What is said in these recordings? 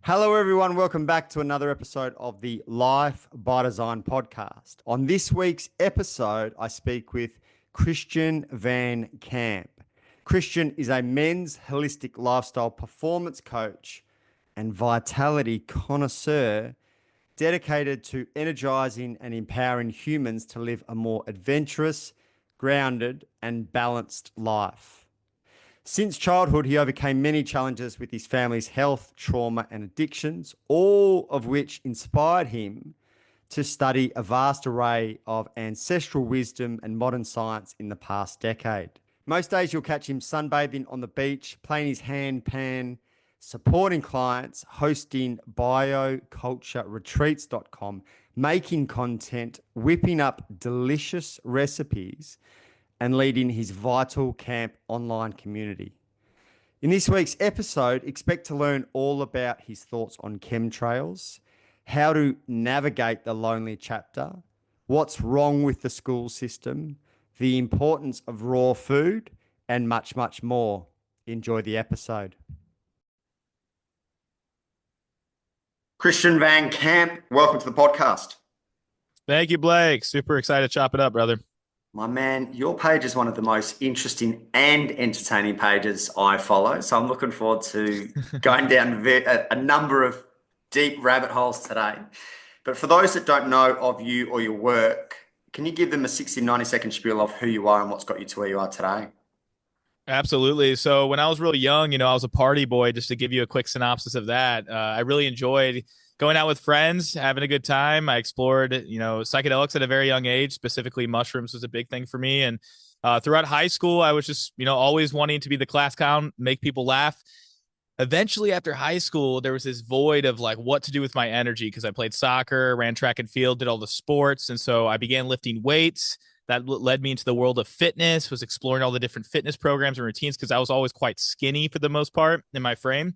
Hello, everyone. Welcome back to another episode of the Life by Design podcast. On this week's episode, I speak with Christian Van Camp. Christian is a men's holistic lifestyle performance coach and vitality connoisseur dedicated to energizing and empowering humans to live a more adventurous, grounded, and balanced life. Since childhood, he overcame many challenges with his family's health, trauma, and addictions, all of which inspired him to study a vast array of ancestral wisdom and modern science in the past decade. Most days you'll catch him sunbathing on the beach, playing his handpan, supporting clients, hosting biocultureretreats.com, making content, whipping up delicious recipes, and leading his Vital Camp online community. In this week's episode, expect to learn all about his thoughts on chemtrails, how to navigate the lonely chapter, what's wrong with the school system, the importance of raw food, and much, much more. Enjoy the episode. Christian Van Camp, welcome to the podcast. Thank you, Blake. Super excited to chop it up, brother. My man, your page is one of the most interesting and entertaining pages I follow. So I'm looking forward to going down a number of deep rabbit holes today. But for those that don't know of you or your work, can you give them a 60, 90-second spiel of who you are and what's got you to where you are today? Absolutely. So when I was really young, I was a party boy. Just to give you a quick synopsis of that, I really enjoyed going out with friends, having a good time. I explored, psychedelics at a very young age. Specifically, mushrooms was a big thing for me. And throughout high school, I was just, always wanting to be the class clown, make people laugh. Eventually, after high school, there was this void of like what to do with my energy because I played soccer, ran track and field, did all the sports. And so I began lifting weights. That led me into the world of fitness, was exploring all the different fitness programs and routines because I was always quite skinny for the most part in my frame.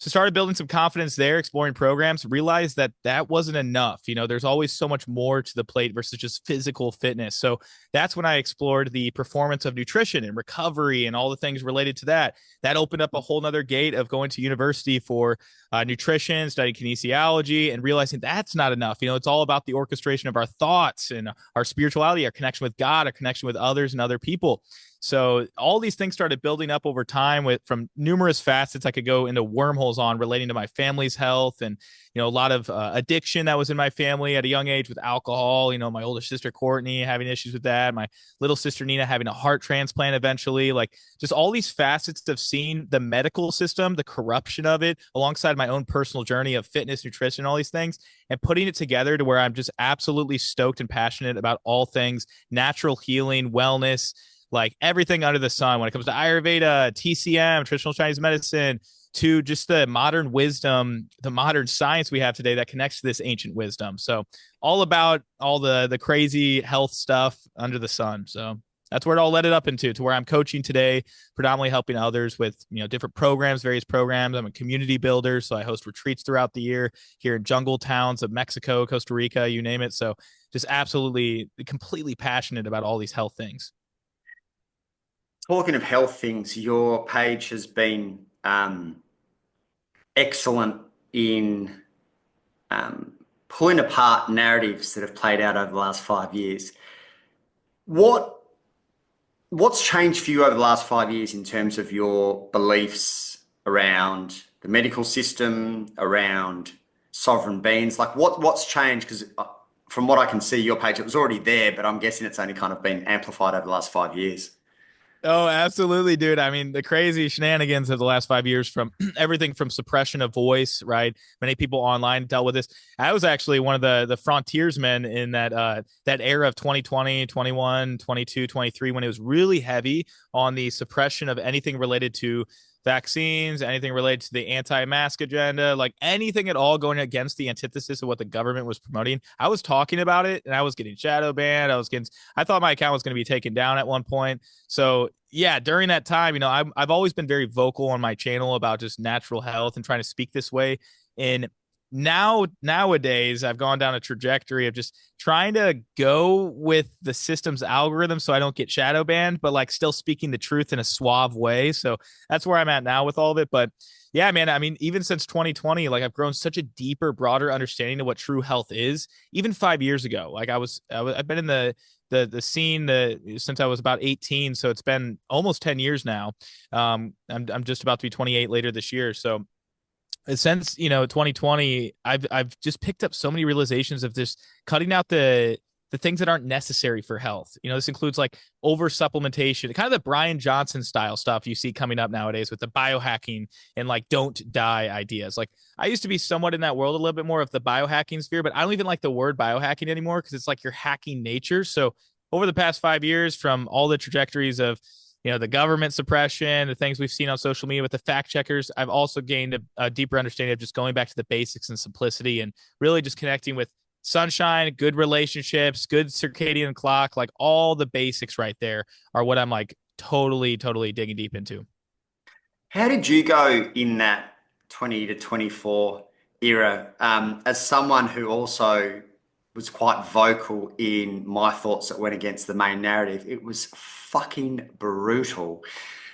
So started building some confidence there, exploring programs, realized that wasn't enough. There's always so much more to the plate versus just physical fitness. So that's when I explored the performance of nutrition and recovery and all the things related to that. That opened up a whole nother gate of going to university for nutrition, studying kinesiology, and realizing that's not enough. It's all about the orchestration of our thoughts and our spirituality, our connection with God, our connection with others and other people. So all these things started building up over time from numerous facets I could go into wormholes on relating to my family's health and, a lot of addiction that was in my family at a young age with alcohol. My older sister, Courtney, having issues with that. My little sister, Nina, having a heart transplant eventually. Like just all these facets of seeing the medical system, the corruption of it, alongside my own personal journey of fitness, nutrition, all these things, and putting it together to where I'm just absolutely stoked and passionate about all things natural healing, wellness, like everything under the sun when it comes to Ayurveda, TCM, traditional Chinese medicine, to just the modern wisdom, the modern science we have today that connects to this ancient wisdom. So all about all the crazy health stuff under the sun. So that's where it all led it up into, to where I'm coaching today, predominantly helping others with, different programs, various programs. I'm a community builder, so I host retreats throughout the year here in jungle towns of Mexico, Costa Rica, you name it. So just absolutely, completely passionate about all these health things. Talking of health things, your page has been excellent in pulling apart narratives that have played out over the last 5 years. What's changed for you over the last 5 years in terms of your beliefs around the medical system, around sovereign beings? Like what's changed? Because from what I can see, your page, it was already there, but I'm guessing it's only kind of been amplified over the last 5 years. Oh, absolutely, dude. I mean, the crazy shenanigans of the last 5 years, from everything from suppression of voice, right? Many people online dealt with this. I was actually one of the frontiersmen in that era of 2020, 21, 22, 23, when it was really heavy on the suppression of anything related to vaccines, anything related to the anti-mask agenda, like anything at all going against the antithesis of what the government was promoting. I was talking about it and I was getting shadow banned. I thought my account was going to be taken down at one point. So yeah, during that time, I've always been very vocal on my channel about just natural health and trying to speak this way in nowadays I've gone down a trajectory of just trying to go with the system's algorithm so I don't get shadow banned, but like still speaking the truth in a suave way. So that's where I'm at now with all of it. But yeah, man, I mean, even since 2020, like I've grown such a deeper, broader understanding of what true health is. Even 5 years ago, like I've been in the scene since I was about 18, so it's been almost 10 years now. I'm just about to be 28 later this year, so since 2020, I've just picked up so many realizations of this cutting out the things that aren't necessary for health. This includes like over supplementation, kind of the Brian Johnson style stuff you see coming up nowadays with the biohacking and like don't die ideas. Like I used to be somewhat in that world a little bit more of the biohacking sphere, but I don't even like the word biohacking anymore because it's like you're hacking nature. So over the past 5 years, from all the trajectories of the government suppression, the things we've seen on social media with the fact checkers, I've also gained a deeper understanding of just going back to the basics and simplicity and really just connecting with sunshine, good relationships, good circadian clock, like all the basics right there are what I'm like totally, totally digging deep into. How did you go in that 20 to 24 era? As someone who also was quite vocal in my thoughts that went against the main narrative, it was fucking brutal.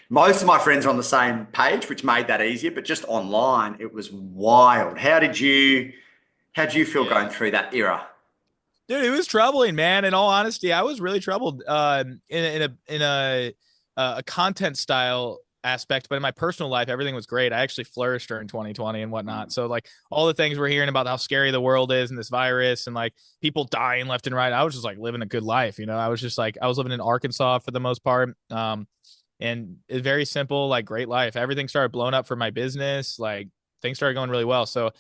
Most of my friends are on the same page, which made that easier, but just online, it was wild. How did you feel going Yeah. through that era? Dude, it was troubling, man. In all honesty, I was really troubled in a content style aspect, but in my personal life, everything was great. I actually flourished during 2020 and whatnot. So like all the things we're hearing about how scary the world is and this virus and like people dying left and right, I was just like living a good life. I was just like I was living in Arkansas for the most part. And it's very simple, like great life. Everything started blowing up for my business. Like things started going really well. So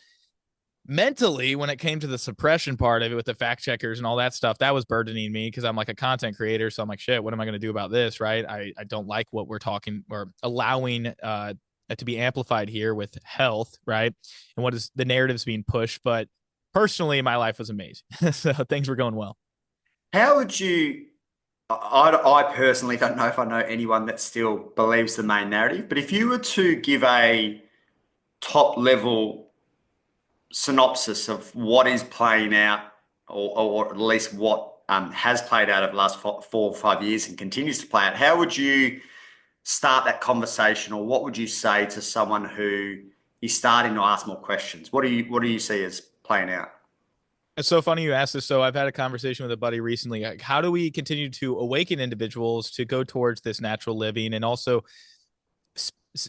mentally, when it came to the suppression part of it with the fact checkers and all that stuff, that was burdening me because I'm like a content creator. So I'm like, shit, what am I going to do about this? Right. I don't like what we're talking or allowing to be amplified here with health. Right. And what is the narratives being pushed. But personally, my life was amazing. So things were going well. How would you? I personally don't know if I know anyone that still believes the main narrative, but if you were to give a top level synopsis of what is playing out, or at least what has played out over the last 4 or 5 years and continues to play out, how would you start that conversation, or what would you say to someone who is starting to ask more questions? What do you see as playing out? It's so funny you asked this. So I've had a conversation with a buddy recently. Like, how do we continue to awaken individuals to go towards this natural living and also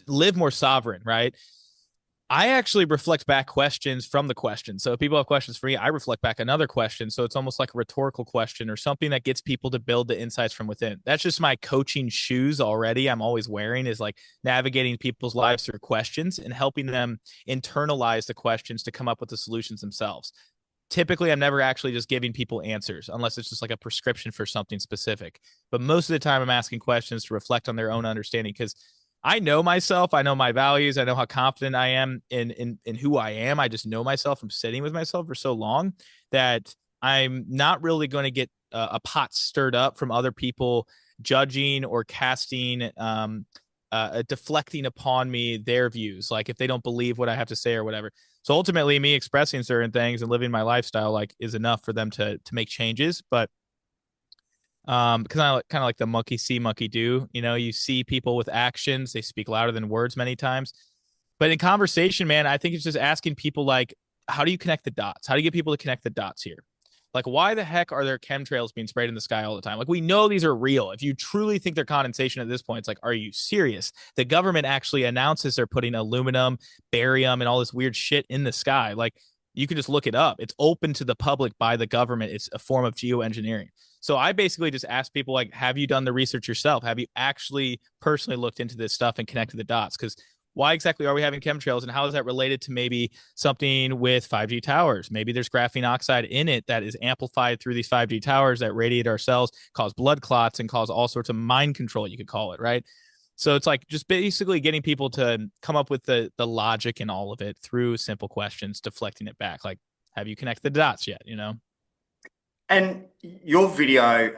live more sovereign, right? I actually reflect back questions from the question. So if people have questions for me, I reflect back another question. So it's almost like a rhetorical question or something that gets people to build the insights from within. That's just my coaching shoes already. I'm always wearing is like navigating people's lives through questions and helping them internalize the questions to come up with the solutions themselves. Typically, I'm never actually just giving people answers unless it's just like a prescription for something specific. But most of the time, I'm asking questions to reflect on their own understanding because I know myself. I know my values. I know how confident I am in who I am. I just know myself from sitting with myself for so long that I'm not really going to get a pot stirred up from other people judging or casting, deflecting upon me their views. Like if they don't believe what I have to say or whatever. So ultimately, me expressing certain things and living my lifestyle like is enough for them to make changes. But because I kind of like the monkey see, monkey do. You see people with actions; they speak louder than words many times. But in conversation, man, I think it's just asking people like, how do you connect the dots? How do you get people to connect the dots here? Like, why the heck are there chemtrails being sprayed in the sky all the time? Like, we know these are real. If you truly think they're condensation at this point, it's like, are you serious? The government actually announces they're putting aluminum, barium, and all this weird shit in the sky. Like, you can just look it up. It's open to the public by the government. It's a form of geoengineering. So I basically just ask people like, have you done the research yourself? Have you actually personally looked into this stuff and connected the dots? Because why exactly are we having chemtrails and how is that related to maybe something with 5G towers? Maybe there's graphene oxide in it that is amplified through these 5G towers that radiate our cells, cause blood clots, and cause all sorts of mind control, you could call it, right? So it's like just basically getting people to come up with the logic in all of it through simple questions, deflecting it back. Like, have you connected the dots yet? And your video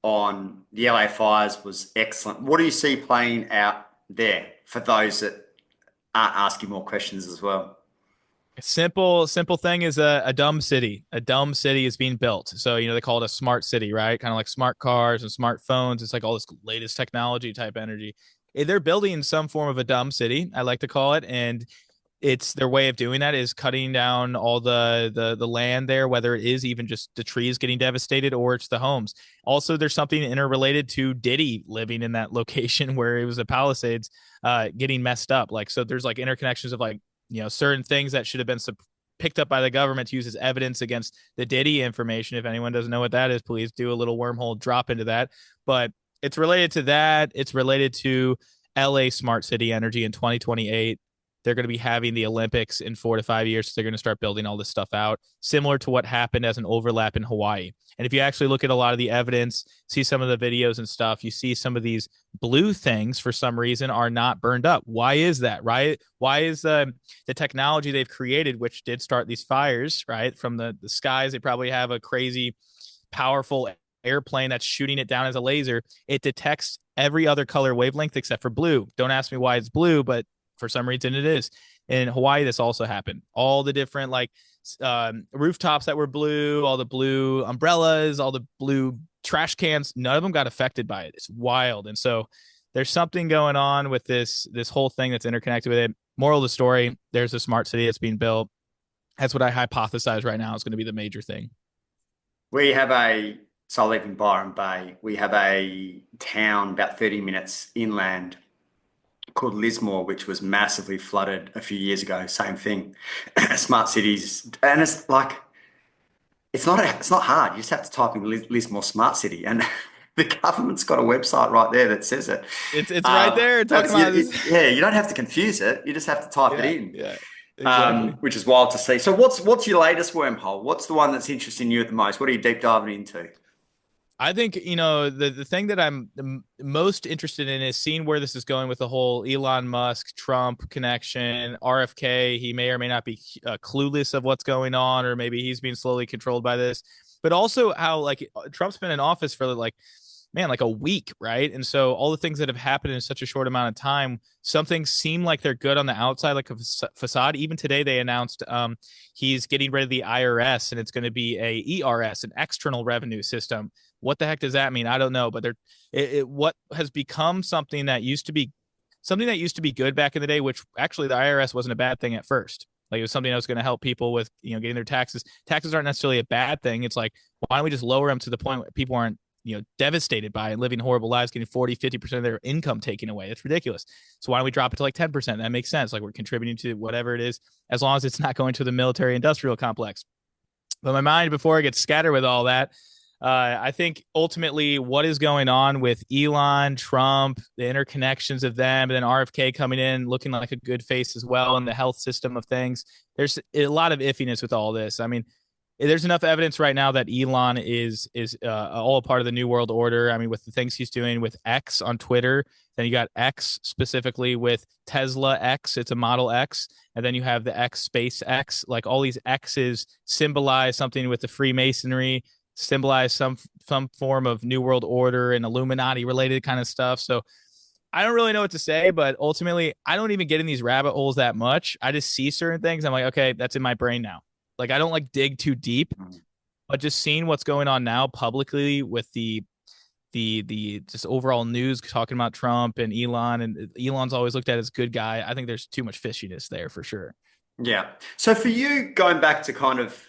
on the LA fires was excellent. What do you see playing out there for those that aren't asking more questions as well? Simple thing is a dumb city. A dumb city is being built. So, they call it a smart city, right? Kind of like smart cars and smartphones. It's like all this latest technology type energy. They're building some form of a dumb city, I like to call it. And it's their way of doing that is cutting down all the land there, whether it is even just the trees getting devastated or it's the homes. Also, there's something interrelated to Diddy living in that location where it was a Palisades getting messed up. Like, so there's like interconnections of like, certain things that should have been picked up by the government to use as evidence against the Diddy information. If anyone doesn't know what that is, please do a little wormhole drop into that. But it's related to that. It's related to LA smart city energy in 2028. They're going to be having the Olympics in 4 to 5 years. So they're going to start building all this stuff out, similar to what happened as an overlap in Hawaii. And if you actually look at a lot of the evidence, see some of the videos and stuff, you see some of these blue things for some reason are not burned up. Why is that, right? Why is the technology they've created, which did start these fires, right? From the skies, they probably have a crazy, powerful airplane that's shooting it down as a laser. It detects every other color wavelength except for blue. Don't ask me why it's blue, but for some reason it is. In Hawaii, this also happened. All the different rooftops that were blue, all the blue umbrellas, all the blue trash cans, none of them got affected by it. It's wild. And so there's something going on with this whole thing that's interconnected with it. Moral of the story, there's a smart city that's being built. That's what I hypothesize right now is going to be the major thing. So I live in Byron Bay. We have a town about 30 minutes inland called Lismore, which was massively flooded a few years ago. Same thing. Smart cities. And it's like, it's not hard. You just have to type in Lismore smart city and the government's got a website right there that says it. It's right there talking about this. Yeah, you don't have to confuse it. You just have to type it in. Yeah, exactly. Which is wild to see. So what's your latest wormhole? What's the one that's interesting you at the most? What are you deep diving into? I think, the thing that I'm most interested in is seeing where this is going with the whole Elon Musk, Trump connection, RFK. He may or may not be clueless of what's going on, or maybe he's being slowly controlled by this, but also how like Trump's been in office for like a week, right? And so all the things that have happened in such a short amount of time, some things seem like they're good on the outside, like a facade. Even today, they announced he's getting rid of the IRS and it's going to be a ERS, an external revenue system. What the heck does that mean? I don't know, but what has become something that used to be good back in the day, which actually the IRS wasn't a bad thing at first. Like it was something that was going to help people with, getting their taxes. Taxes aren't necessarily a bad thing. It's like, why don't we just lower them to the point where people aren't, devastated by it, living horrible lives, getting 40-50% of their income taken away. That's ridiculous. So why don't we drop it to like 10%? That makes sense. Like we're contributing to whatever it is, as long as it's not going to the military industrial complex. But my mind, before I get scattered with all that, I think ultimately what is going on with Elon, Trump, the interconnections of them, and then RFK coming in looking like a good face as well in the health system of things. There's a lot of iffiness with all this. I mean, there's enough evidence right now that Elon is all a part of the New World Order. I mean, with the things he's doing with X on Twitter, then you got X specifically with Tesla X. It's a Model X. And then you have the X Space X. Like all these X's symbolize something with the Freemasonry, symbolize some form of New World Order and Illuminati related kind of stuff. So I don't really know what to say, but ultimately I don't even get in these rabbit holes that much. I just see certain things. I'm like, okay, that's in my brain now. Like I don't like dig too deep, but just seeing what's going on now publicly with the just overall news talking about Trump and Elon, and Elon's always looked at as a good guy. I think there's too much fishiness there for sure. Yeah. So for you, going back to kind of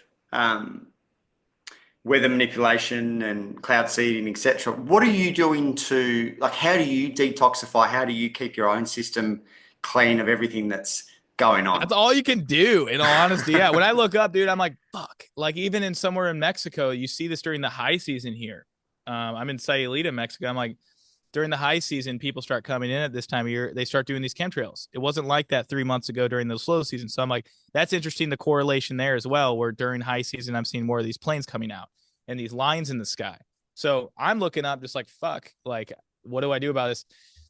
weather manipulation and cloud seeding, etc., what are you doing to, like, how do you detoxify? How do you keep your own system clean of everything that's going on? That's all you can do, in all honesty. Yeah. When I look up, dude, I'm like, fuck. Like even in somewhere in Mexico, you see this during the high season here. I'm in Sayulita, Mexico. I'm like, during the high season, people start coming in at this time of year. They start doing these chemtrails. It wasn't like that 3 months ago during the slow season. So I'm like, that's interesting. The correlation there as well, where during high season, I'm seeing more of these planes coming out and these lines in the sky. So I'm looking up just like, fuck, like, what do I do about this?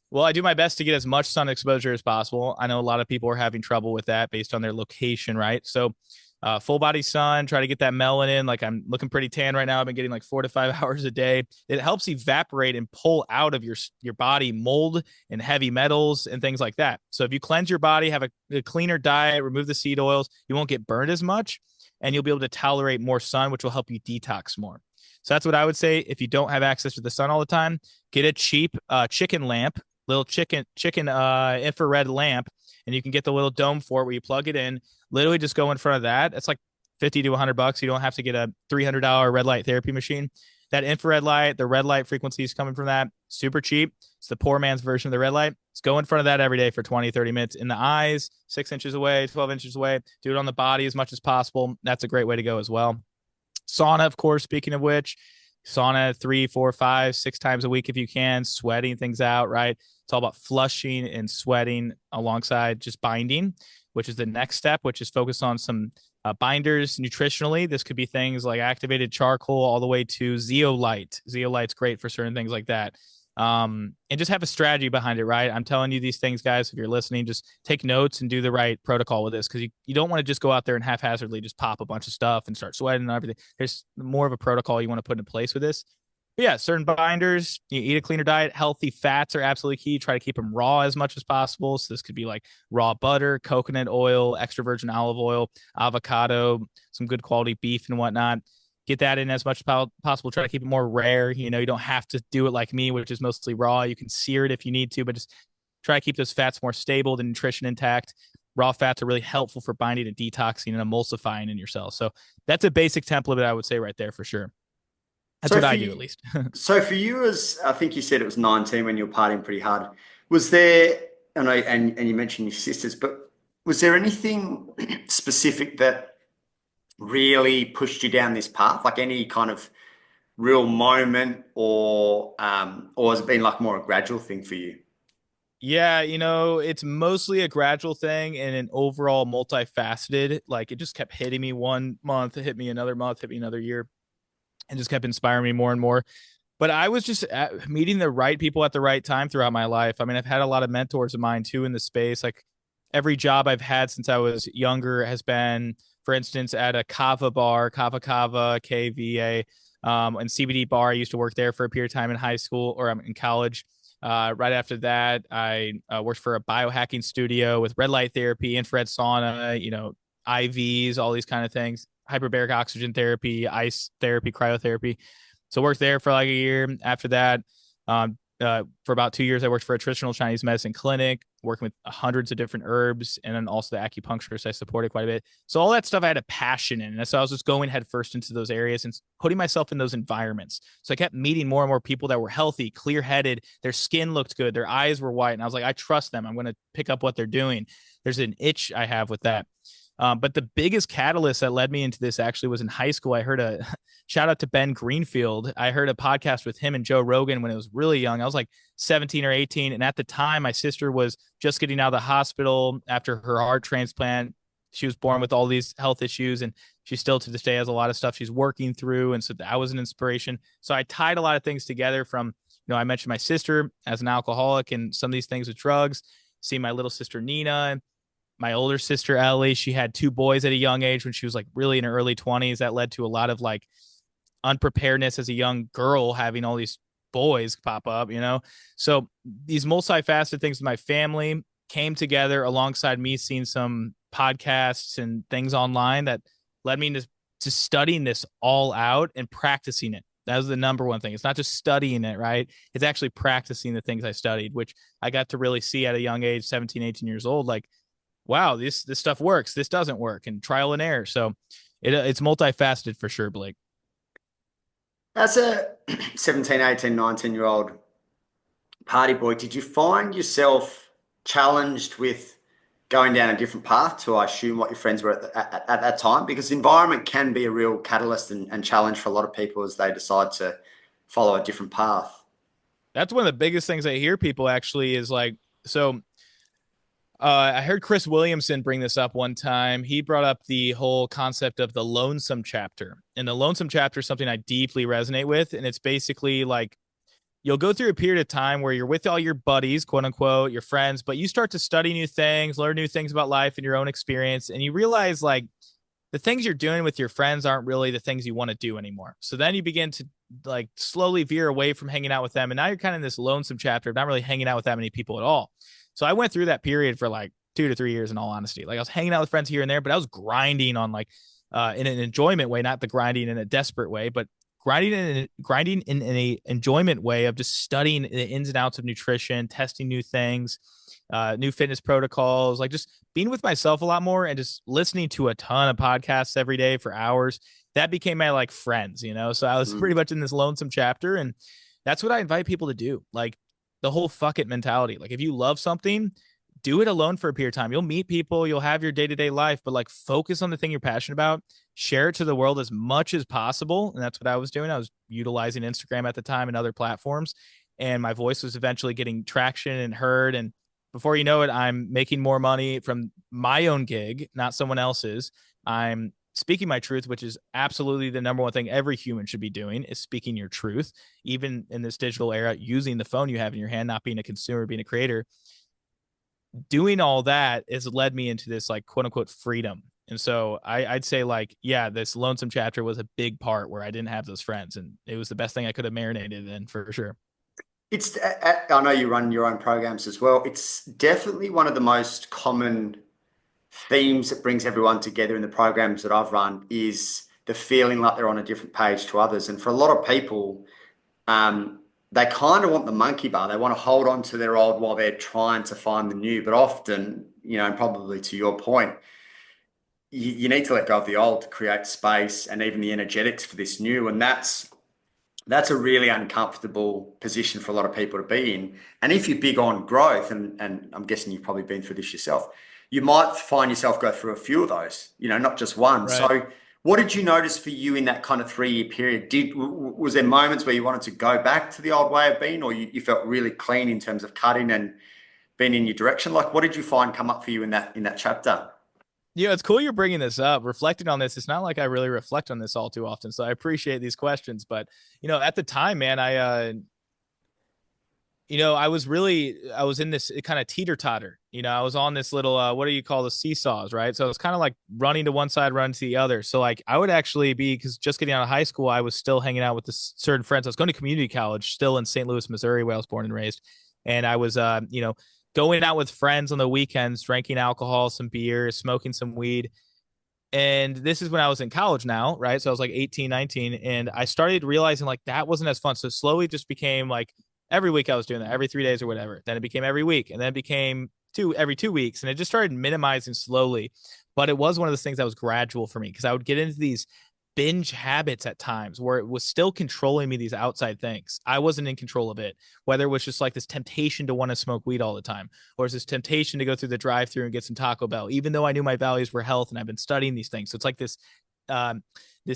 Well, I do my best to get as much sun exposure as possible. I know a lot of people are having trouble with that based on their location, right? So full body sun, try to get that melanin. Like I'm looking pretty tan right now. I've been getting like 4 to 5 hours a day. It helps evaporate and pull out of your body mold and heavy metals and things like that. So if you cleanse your body, have a cleaner diet, remove the seed oils, you won't get burned as much, and you'll be able to tolerate more sun, which will help you detox more. So that's what I would say. If you don't have access to the sun all the time, get a cheap chicken lamp, little chicken infrared lamp, and you can get the little dome for it where you plug it in. Literally just go in front of that. It's like 50 to $100. You don't have to get a $300 red light therapy machine. That infrared light, the red light frequencies coming from that, super cheap. It's the poor man's version of the red light. Let's go in front of that every day for 20, 30 minutes in the eyes, 6 inches away, 12 inches away. Do it on the body as much as possible. That's a great way to go as well. Sauna, of course, speaking of which, sauna 3, 4, 5, 6 times a week if you can, sweating things out, right? It's all about flushing and sweating alongside just binding, which is the next step, which is focused on some binders nutritionally. This could be things like activated charcoal all the way to zeolite. Zeolite's great for certain things like that. And just have a strategy behind it, right? I'm telling you these things, guys. If you're listening, just take notes and do the right protocol with this, because you don't want to just go out there and haphazardly just pop a bunch of stuff and start sweating and everything. There's more of a protocol you want to put in place with this. But yeah, certain binders, you eat a cleaner diet. Healthy fats are absolutely key. Try to keep them raw as much as possible. So this could be like raw butter, coconut oil, extra virgin olive oil, avocado, some good quality beef and whatnot. Get that in as much as possible. Try to keep it more rare. You don't have to do it like me, which is mostly raw. You can sear it if you need to, but just try to keep those fats more stable, the nutrition intact. Raw fats are really helpful for binding and detoxing and emulsifying in your cells. So that's a basic template that I would say right there for sure. That's what I do, at least. So for you, as I think you said it was 19 when you were partying pretty hard, was there, and you mentioned your sisters, but was there anything specific that really pushed you down this path? Like any kind of real moment, or has it been like more a gradual thing for you? Yeah, it's mostly a gradual thing and an overall multifaceted. Like it just kept hitting me one month, it hit me another month, hit me another year, and just kept inspiring me more and more. But I was just meeting the right people at the right time throughout my life. I mean, I've had a lot of mentors of mine too in the space. Like every job I've had since I was younger has been, for instance, at a kava bar, kava, KVA, and CBD bar. I used to work there for a period of time in high school or in college. Right after that, I worked for a biohacking studio with red light therapy, infrared sauna, IVs, all these kind of things, hyperbaric oxygen therapy, ice therapy, cryotherapy. So worked there for like a year. After that, for about 2 years, I worked for a traditional Chinese medicine clinic, working with hundreds of different herbs, and then also the acupuncturist I supported quite a bit. So all that stuff I had a passion in. And so I was just going head first into those areas and putting myself in those environments. So I kept meeting more and more people that were healthy, clear-headed, their skin looked good, their eyes were white. And I was like, I trust them. I'm going to pick up what they're doing. There's an itch I have with that. But the biggest catalyst that led me into this actually was in high school. I heard a shout out to Ben Greenfield. I heard a podcast with him and Joe Rogan when I was really young. I was like 17 or 18. And at the time, my sister was just getting out of the hospital after her heart transplant. She was born with all these health issues, and she still to this day has a lot of stuff she's working through. And so that was an inspiration. So I tied a lot of things together from, I mentioned my sister as an alcoholic and some of these things with drugs, see my little sister Nina, my older sister, Ellie. She had 2 boys at a young age when she was like really in her early 20s. That led to a lot of like unpreparedness as a young girl, having all these boys pop up, So these multifaceted things with my family came together alongside me seeing some podcasts and things online that led me to studying this all out and practicing it. That was the number one thing. It's not just studying it, right? It's actually practicing the things I studied, which I got to really see at a young age, 17, 18 years old. Like, wow, this stuff works. This doesn't work, and trial and error. So it's multifaceted for sure, Blake. As a 17, 18, 19-year-old party boy, did you find yourself challenged with going down a different path to, I assume, what your friends were at that time? Because environment can be a real catalyst and challenge for a lot of people as they decide to follow a different path. That's one of the biggest things I hear people actually is like, so I heard Chris Williamson bring this up one time. He brought up the whole concept of the lonesome chapter. And the lonesome chapter is something I deeply resonate with. And it's basically like you'll go through a period of time where you're with all your buddies, quote unquote, your friends, but you start to study new things, learn new things about life and your own experience. And you realize like the things you're doing with your friends aren't really the things you want to do anymore. So then you begin to like slowly veer away from hanging out with them. And now you're kind of in this lonesome chapter of not really hanging out with that many people at all. So I went through that period for like 2 to 3 years in all honesty. Like I was hanging out with friends here and there, but I was grinding on like in an enjoyment way, not the grinding in a desperate way, but grinding in an enjoyment way of just studying the ins and outs of nutrition, testing new things, new fitness protocols, like just being with myself a lot more and just listening to a ton of podcasts every day for hours. That became my like friends, you know? So I was pretty much in this lonesome chapter. And that's what I invite people to do. Like the whole fuck it mentality. Like if you love something, do it alone for a period of time. You'll meet people, you'll have your day-to-day life, but like focus on the thing you're passionate about, share it to the world as much as possible. And that's what I was doing. I was utilizing Instagram at the time and other platforms, and my voice was eventually getting traction and heard. And before you know it, I'm making more money from my own gig, not someone else's. I'm speaking my truth, which is absolutely the number one thing every human should be doing, is speaking your truth, even in this digital era, using the phone you have in your hand, not being a consumer, being a creator. Doing all that has led me into this like quote unquote freedom. And so I'd say like, yeah, this lonesome chapter was a big part where I didn't have those friends, and it was the best thing I could have marinated in for sure. It's, I know you run your own programs as well. It's definitely one of the most common themes that brings everyone together in the programs that I've run is the feeling like they're on a different page to others. And for a lot of people, they kind of want the monkey bar. They want to hold on to their old while they're trying to find the new. But often, you know, and probably to your point, you need to let go of the old to create space and even the energetics for this new. And that's a really uncomfortable position for a lot of people to be in. And if you're big on growth, and I'm guessing you've probably been through this yourself, you might find yourself go through a few of those, you know, not just one. Right. So what did you notice for you in that kind of 3 year period? Was there moments where you wanted to go back to the old way of being, or you felt really clean in terms of cutting and being in your direction? Like, what did you find come up for you in that chapter? Yeah, it's cool you're bringing this up. Reflecting on this, it's not like I really reflect on this all too often, so I appreciate these questions. But you know, at the time, man, I was in this kind of teeter totter. You know, I was on this little, what do you call the seesaws, right? So it was kind of like running to one side, running to the other. So like I would actually be, because just getting out of high school, I was still hanging out with this certain friends. I was going to community college still in St. Louis, Missouri, where I was born and raised. And I was, going out with friends on the weekends, drinking alcohol, some beer, smoking some weed. And this is when I was in college now, right? So I was like 18, 19. And I started realizing like that wasn't as fun. So slowly just became like every week I was doing that, every 3 days or whatever. Then it became every week. And then it became every 2 weeks. And it just started minimizing slowly. But it was one of those things that was gradual for me, because I would get into these binge habits at times where it was still controlling me, these outside things. I wasn't in control of it, whether it was just like this temptation to want to smoke weed all the time, or it's this temptation to go through the drive-through and get some Taco Bell, even though I knew my values were health and I've been studying these things. So it's like this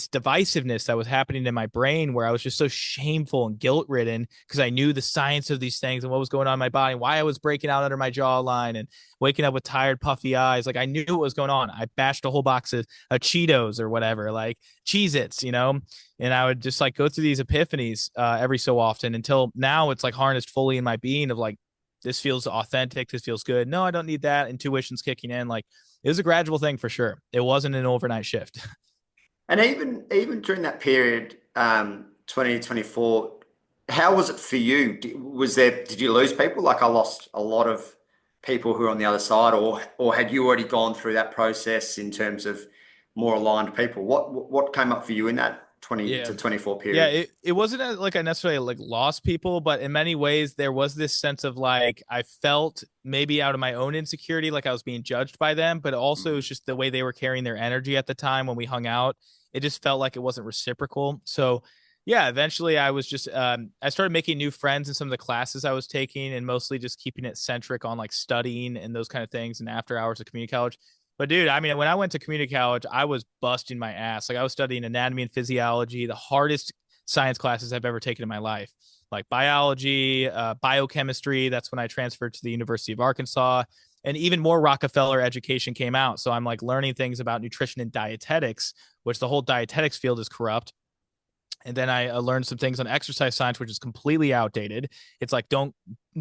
divisiveness that was happening in my brain, where I was just so shameful and guilt ridden because I knew the science of these things and what was going on in my body, and why I was breaking out under my jawline and waking up with tired, puffy eyes. Like I knew what was going on. I bashed a whole box of Cheetos or whatever, like Cheez-Its, you know, and I would just like go through these epiphanies every so often, until now it's like harnessed fully in my being of like, this feels authentic. This feels good. No, I don't need that. Intuition's kicking in. Like it was a gradual thing for sure. It wasn't an overnight shift. And even during that period, 2024, how was it for you? Did you lose people? Like I lost a lot of people who are on the other side, or had you already gone through that process in terms of more aligned people? What came up for you in that 20 Yeah. to 24 period? Yeah, it wasn't like I necessarily like lost people, but in many ways there was this sense of like I felt maybe out of my own insecurity, like I was being judged by them, but also it was just the way they were carrying their energy at the time when we hung out. It just felt like it wasn't reciprocal. So yeah, eventually I was just I started making new friends in some of the classes I was taking, and mostly just keeping it centric on like studying and those kind of things and after hours of community college. But dude, I mean, when I went to community college, I was busting my ass. Like I was studying anatomy and physiology, the hardest science classes I've ever taken in my life, like biology, biochemistry. That's when I transferred to the University of Arkansas, and even more Rockefeller education came out. So I'm like learning things about nutrition and dietetics, which the whole dietetics field is corrupt. And then I learned some things on exercise science, which is completely outdated. It's like, don't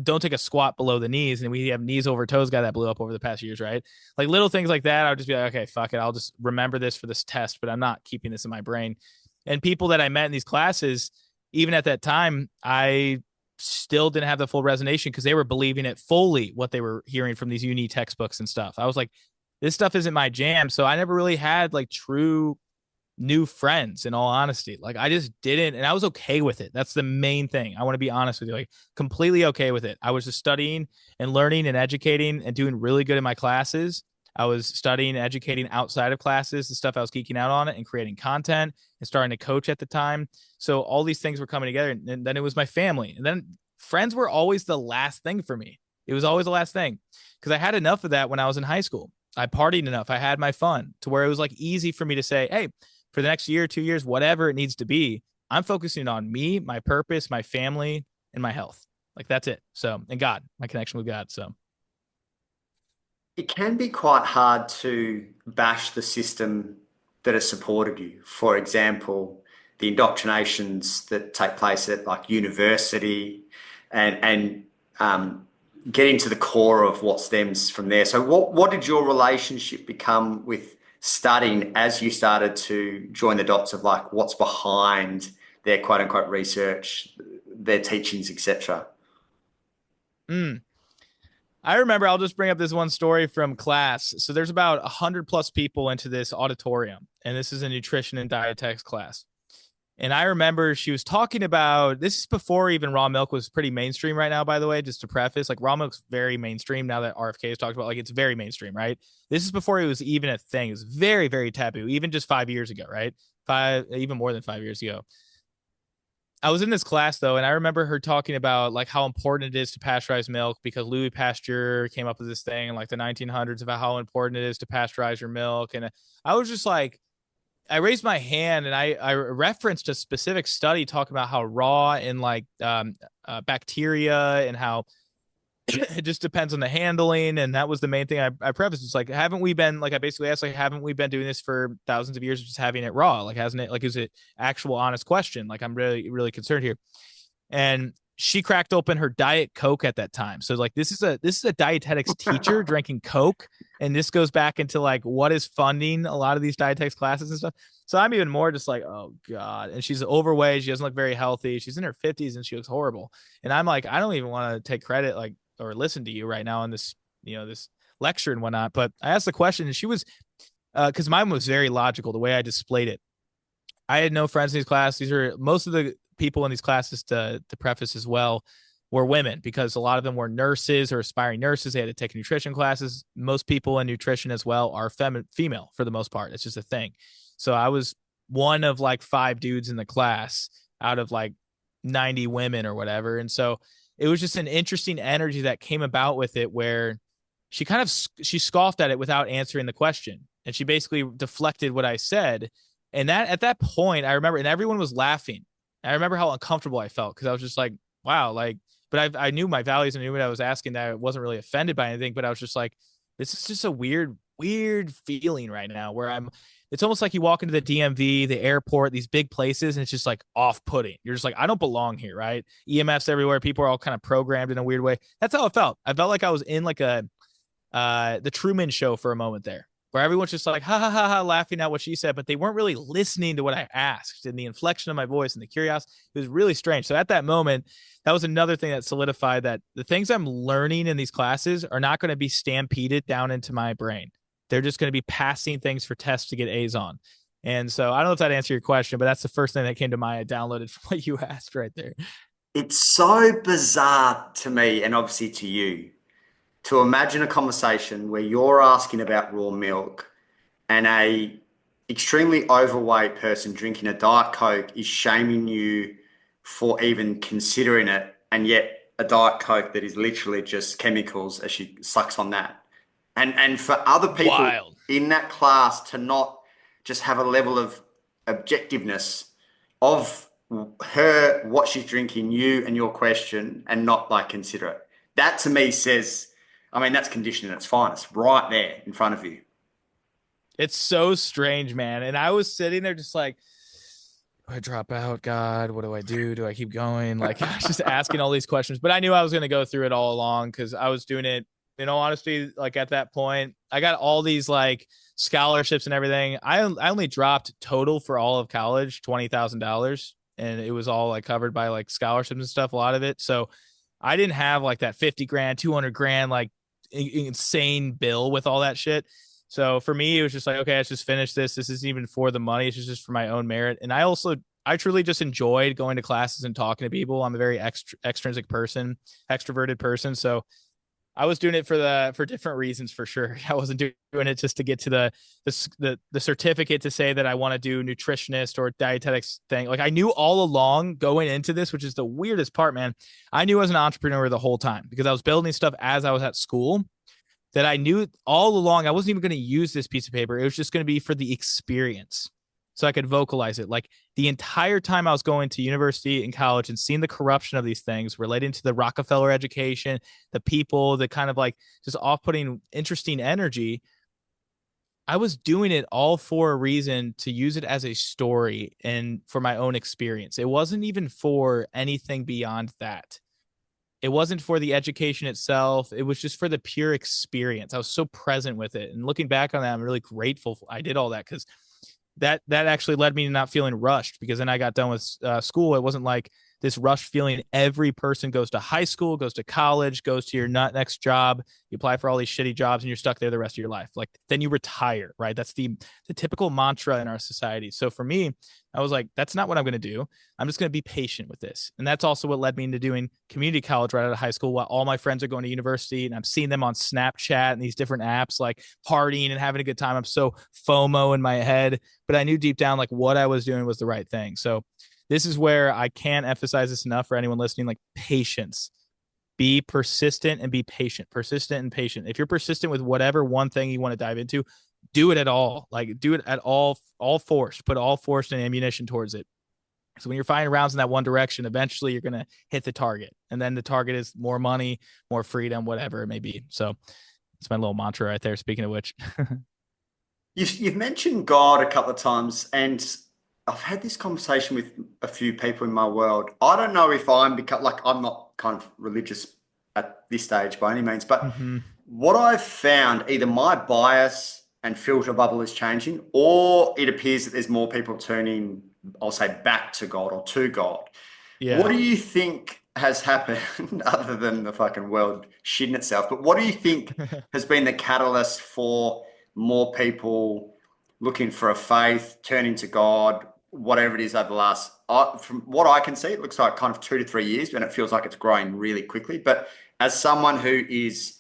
don't take a squat below the knees, and we have knees over toes guy that blew up over the past years, right? Like little things like that, I would just be like, okay, fuck it, I'll just remember this for this test, but I'm not keeping this in my brain. And people that I met in these classes, even at that time, I still didn't have the full resonation because they were believing it fully what they were hearing from these uni textbooks and stuff. I was like, this stuff isn't my jam. So I never really had like true new friends, in all honesty. Like I just didn't, and I was okay with it. That's the main thing. I want to be honest with you, like completely okay with it. I was just studying and learning and educating and doing really good in my classes. I was studying and educating outside of classes, the stuff I was geeking out on it, and creating content and starting to coach at the time. So all these things were coming together, and then it was my family, and then friends were always the last thing for me. It was always the last thing because I had enough of that when I was in high school. I partied enough. I had my fun to where it was like easy for me to say, hey, for the next year, 2 years, whatever it needs to be, I'm focusing on me, my purpose, my family, and my health. Like that's it. So, and God, my connection with God. So It can be quite hard to bash the system that has supported you. For example, the indoctrinations that take place at like university and getting to the core of what stems from there. So what did your relationship become with studying as you started to join the dots of like what's behind their quote unquote research, their teachings, etc.? I remember, I'll just bring up this one story from class. So there's about 100+ people into this auditorium, and this is a nutrition and dietetics class. And I remember she was talking about, this is before even raw milk was pretty mainstream right now, by the way, just to preface, like raw milk's very mainstream now that RFK has talked about, like it's very mainstream, right? This is before it was even a thing. It was very, very taboo, even just 5 years ago, right? Even more than 5 years ago. I was in this class though, and I remember her talking about like how important it is to pasteurize milk because Louis Pasteur came up with this thing in like the 1900s about how important it is to pasteurize your milk. And I was just like, I raised my hand and I referenced a specific study talking about how raw and like bacteria and how it just depends on the handling. And that was the main thing I prefaced. It's like, haven't we been, like, I basically asked, like, haven't we been doing this for thousands of years, just having it raw? Like, hasn't it, like, is it actual honest question? Like, I'm really, really concerned here. And she cracked open her Diet Coke at that time. So like, this is a dietetics teacher drinking Coke. And this goes back into like, what is funding a lot of these dietetics classes and stuff. So I'm even more just like, oh God. And she's overweight. She doesn't look very healthy. She's in her 50s and she looks horrible. And I'm like, I don't even want to take credit, like, or listen to you right now on this, this lecture and whatnot. But I asked the question and she was, because mine was very logical, the way I displayed it. I had no friends in these classes. These are most of the people in these classes, to preface as well, were women because a lot of them were nurses or aspiring nurses. They had to take nutrition classes. Most people in nutrition as well are female for the most part. It's just a thing. So I was one of like 5 dudes in the class out of like 90 women or whatever. And so it was just an interesting energy that came about with it where she scoffed at it without answering the question. And she basically deflected what I said. And that at that point, I remember, and everyone was laughing. I remember how uncomfortable I felt because I was just like, wow, like, but I knew my values and knew what I was asking, that I wasn't really offended by anything, but I was just like, this is just a weird feeling right now where it's almost like you walk into the DMV, the airport, these big places, and it's just like off-putting. You're just like, I don't belong here, right? EMFs everywhere. People are all kind of programmed in a weird way. That's how it felt. I felt like I was in like the Truman Show for a moment there, where everyone's just like, ha, ha, ha, ha, laughing at what she said, but they weren't really listening to what I asked and the inflection of my voice and the curiosity. It was really strange. So at that moment, that was another thing that solidified that the things I'm learning in these classes are not going to be stampeded down into my brain. They're just going to be passing things for tests to get A's on. And so I don't know if that answered your question, but that's the first thing that came to mind. I downloaded from what you asked right there. It's so bizarre to me and obviously to you to imagine a conversation where you're asking about raw milk and a extremely overweight person drinking a Diet Coke is shaming you for even considering it, and yet a Diet Coke that is literally just chemicals as she sucks on that. And for other people Wild. in that class to not just have a level of objectiveness of her, what she's drinking, you and your question, and not like consider it. That to me says, I mean, that's conditioning at its finest, right there in front of you. It's so strange, man. And I was sitting there just like, do I drop out? God, what do I do? Do I keep going? Like, I was just asking all these questions, but I knew I was going to go through it all along because I was doing it, in all honesty. Like, at that point, I got all these like scholarships and everything. I only dropped total for all of college $20,000, and it was all like covered by like scholarships and stuff, a lot of it. So I didn't have like that 50 grand, 200 grand, like insane bill with all that shit. So for me, it was just like, okay, let's just finish this. This isn't even for the money. It's just for my own merit. And I truly just enjoyed going to classes and talking to people. I'm a very extrinsic person, extroverted person. So I was doing it for different reasons for sure. I wasn't doing it just to get to the certificate to say that I want to do nutritionist or dietetics thing. Like, I knew all along going into this, which is the weirdest part, man. I knew I was an entrepreneur the whole time because I was building stuff as I was at school, that I knew all along I wasn't even going to use this piece of paper. It was just going to be for the experience, so I could vocalize it. Like, the entire time I was going to university and college and seeing the corruption of these things relating to the Rockefeller education, the people, the kind of like just off-putting, interesting energy, I was doing it all for a reason, to use it as a story and for my own experience. It wasn't even for anything beyond that. It wasn't for the education itself. It was just for the pure experience. I was so present with it. And looking back on that, I'm really grateful I did all that, because that actually led me to not feeling rushed, because then I got done with school. It wasn't like this rush feeling. Every person goes to high school, goes to college, goes to your next job. You apply for all these shitty jobs and you're stuck there the rest of your life. Like, then you retire, right? That's the typical mantra in our society. So for me, I was like, that's not what I'm going to do. I'm just going to be patient with this. And that's also what led me into doing community college right out of high school, while all my friends are going to university, and I'm seeing them on Snapchat and these different apps, like partying and having a good time. I'm so FOMO in my head, but I knew deep down, like, what I was doing was the right thing. So this is where I can't emphasize this enough for anyone listening, like, patience. Be persistent and be patient. Persistent and patient. If you're persistent with whatever one thing you want to dive into, do it at all. Like, do it at all force. Put all force and ammunition towards it. So when you're firing rounds in that one direction, eventually you're going to hit the target. And then the target is more money, more freedom, whatever it may be. So it's my little mantra right there, speaking of which. You've mentioned God a couple of times, and I've had this conversation with a few people in my world. I don't know if I'm not kind of religious at this stage by any means, but what I've found, either my bias and filter bubble is changing, or it appears that there's more people turning, I'll say, back to God or to God. Yeah. What do you think has happened other than the fucking world shitting itself? But what do you think has been the catalyst for more people looking for a faith, turning to God, whatever it is, over the last, from what I can see, it looks like kind of 2 to 3 years, and it feels like it's growing really quickly. But as someone who is,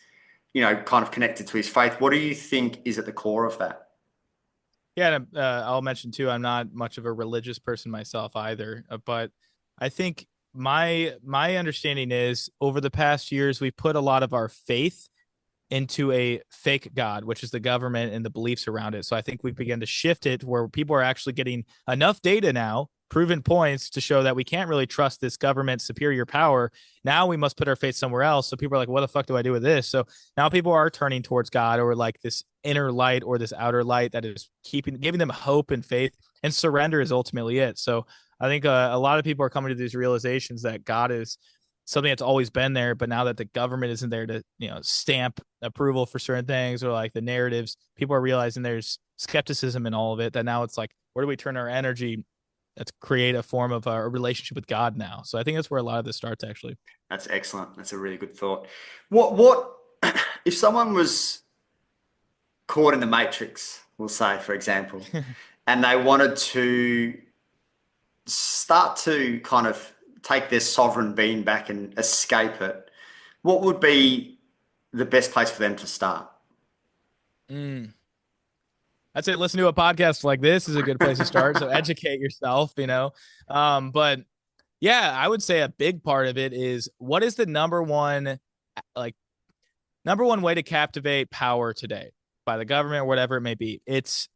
kind of connected to his faith, what do you think is at the core of that? Yeah, I'll mention too, I'm not much of a religious person myself either, but I think my understanding is, over the past years, we've put a lot of our faith into a fake God, which is the government and the beliefs around it. So I think we've begun to shift it where people are actually getting enough data now, proven points, to show that we can't really trust this government superior power. Now we must put our faith somewhere else. So people are like, what the fuck do I do with this? So now people are turning towards God, or like this inner light or this outer light that is giving them hope and faith, and surrender is ultimately it. So I think a lot of people are coming to these realizations that God is something that's always been there, but now that the government isn't there to, stamp approval for certain things, or like the narratives, people are realizing there's skepticism in all of it, that now it's like, where do we turn our energy to create a form of a relationship with God now? So I think that's where a lot of this starts, actually. That's excellent. That's a really good thought. What if someone was caught in the matrix, we'll say, for example, and they wanted to start to kind of take their sovereign being back and escape it, what would be the best place for them to start? I'd say listen to a podcast like this is a good place to start. So educate yourself, But yeah, I would say a big part of it is, what is the number one way to captivate power today, by the government or whatever it may be? It's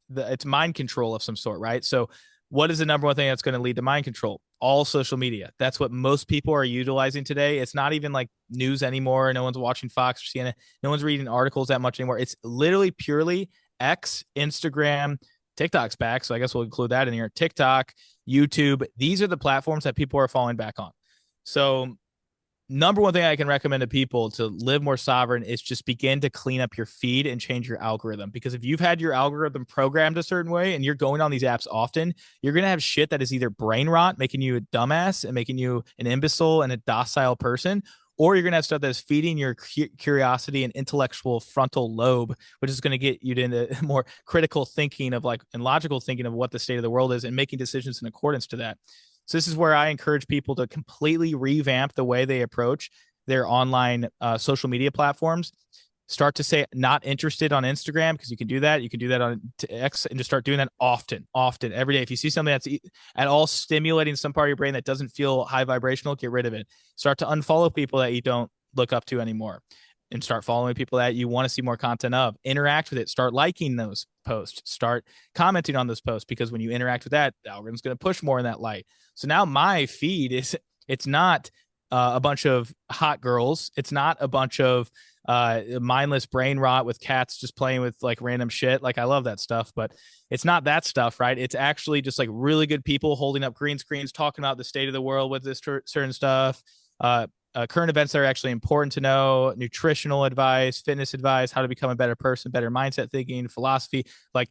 mind control of some sort, right? So what is the number one thing that's going to lead to mind control? All social media. That's what most people are utilizing today. It's not even like news anymore. No one's watching Fox or CNN. No one's reading articles that much anymore. It's literally purely X, Instagram, TikTok's back, so I guess we'll include that in here. TikTok, YouTube, these are the platforms that people are falling back on. So number one thing I can recommend to people to live more sovereign is just begin to clean up your feed and change your algorithm. Because if you've had your algorithm programmed a certain way and you're going on these apps often, you're going to have shit that is either brain rot, making you a dumbass and making you an imbecile and a docile person, or you're going to have stuff that's feeding your curiosity and intellectual frontal lobe, which is going to get you into more critical thinking of like and logical thinking of what the state of the world is and making decisions in accordance to that. So this is where I encourage people to completely revamp the way they approach their online social media platforms. Start to say not interested on Instagram, because you can do that. You can do that on X, and just start doing that often, every day. If you see something that's at all stimulating some part of your brain that doesn't feel high vibrational, get rid of it. Start to unfollow people that you don't look up to anymore, and start following people that you want to see more content of. Interact with it. Start liking those posts. Start commenting on those posts, because when you interact with that, the algorithm's going to push more in that light. So now my feed it's not a bunch of hot girls. It's not a bunch of mindless brain rot with cats just playing with like random shit. Like I love that stuff, but it's not that stuff, right? It's actually just like really good people holding up green screens, talking about the state of the world with this certain stuff. Current events that are actually important to know, nutritional advice, fitness advice, how to become a better person, better mindset thinking, philosophy. Like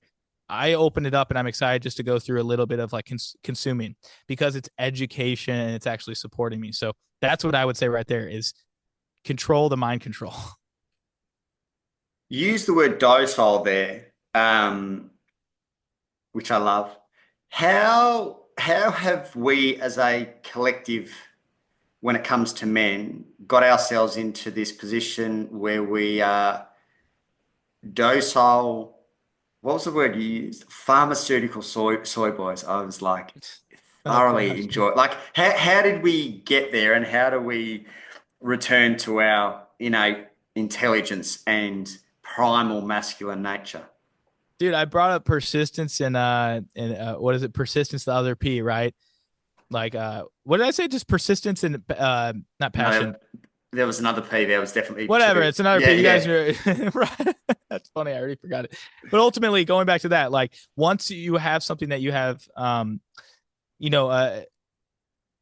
I opened it up and I'm excited just to go through a little bit of like consuming, because it's education and it's actually supporting me. So that's what I would say right there is control the mind control. You use the word docile there, which I love. How have we as a collective, when it comes to men, got ourselves into this position where we are docile? What was the word you used? Pharmaceutical soy boys. I was like thoroughly enjoy. Like, how did we get there, and how do we return to our innate intelligence and primal masculine nature? Dude, I brought up persistence and what is it? Persistence, the other P, right? Like what did I say? Just persistence and not passion. No, there was another P. There was definitely whatever. two. It's another Yeah, P. You yeah. guys are right. That's funny. I already forgot it. But ultimately, going back to that, like once you have something that you have, you know,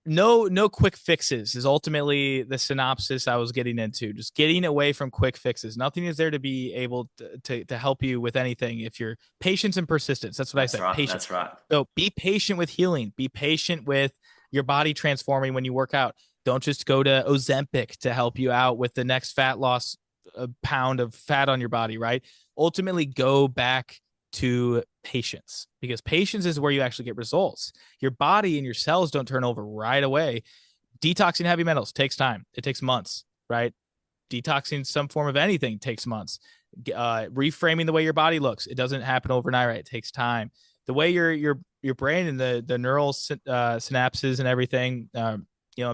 no quick fixes is ultimately the synopsis I was getting into. Just getting away from quick fixes. Nothing is there to be able to help you with anything if you're patience and persistence. That's what I said. Right. Patience. That's right. So be patient with healing. Be patient with your body transforming when you work out. Don't just go to Ozempic to help you out with the next fat loss, a pound of fat on your body, right? Ultimately, go back to patience, because patience is where you actually get results. Your body and your cells don't turn over right away. Detoxing heavy metals takes time. It takes months, right? Detoxing some form of anything takes months. Reframing the way your body looks, it doesn't happen overnight, right? It takes time. The way your brain and the neural synapses and everything,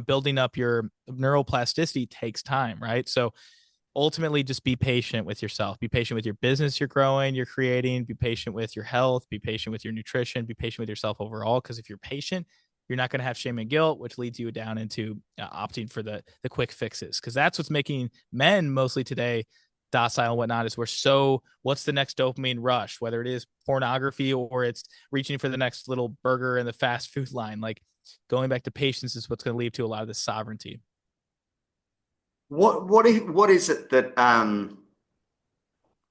building up your neuroplasticity takes time, right? So ultimately just be patient with yourself. Be patient with your business you're growing, you're creating. Be patient with your health. Be patient with your nutrition. Be patient with yourself overall, because if you're patient, you're not going to have shame and guilt, which leads you down into opting for the quick fixes, because that's what's making men mostly today docile and whatnot. Is what's the next dopamine rush, whether it is pornography or it's reaching for the next little burger in the fast food line. Like going back to patience is what's going to lead to a lot of this sovereignty. What is it that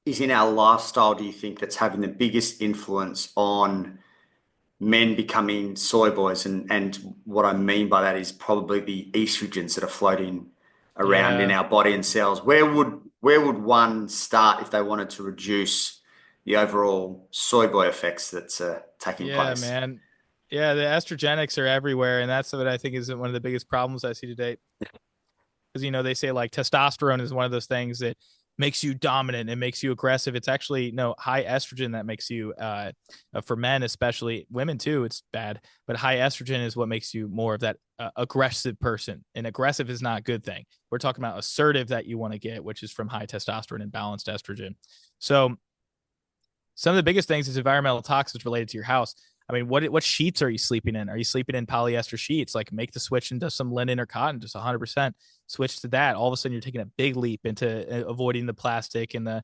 is in our lifestyle, do you think, that's having the biggest influence on men becoming soy boys? And what I mean by that is probably the estrogens that are floating around in Yeah. our body and cells. Where would one start if they wanted to reduce the overall soy boy effects that's taking Yeah, place? man. Yeah, the estrogenics are everywhere, and that's what I think is one of the biggest problems I see today. Because they say like testosterone is one of those things that makes you dominant and makes you aggressive. It's actually no, high estrogen that makes you for men, especially women too, it's bad, but high estrogen is what makes you more of that aggressive person, and aggressive is not a good thing. We're talking about assertive that you want to get, which is from high testosterone and balanced estrogen. So some of the biggest things is environmental toxins related to your house. I mean, what sheets are you sleeping in? Are you sleeping in polyester sheets? Like make the switch into some linen or cotton, just 100% switch to that. All of a sudden you're taking a big leap into avoiding the plastic and the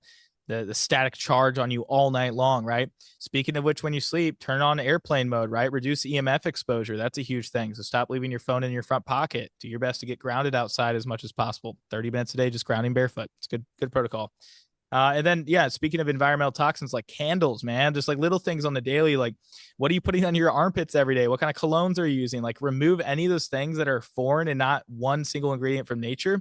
the static charge on you all night long, right? Speaking of which, when you sleep, turn on airplane mode, right? Reduce EMF exposure. That's a huge thing. So stop leaving your phone in your front pocket. Do your best to get grounded outside as much as possible. 30 minutes a day, just grounding barefoot. It's good protocol. And then, yeah, speaking of environmental toxins, like candles, man, just like little things on the daily, like what are you putting on your armpits every day? What kind of colognes are you using? Like remove any of those things that are foreign and not one single ingredient from nature.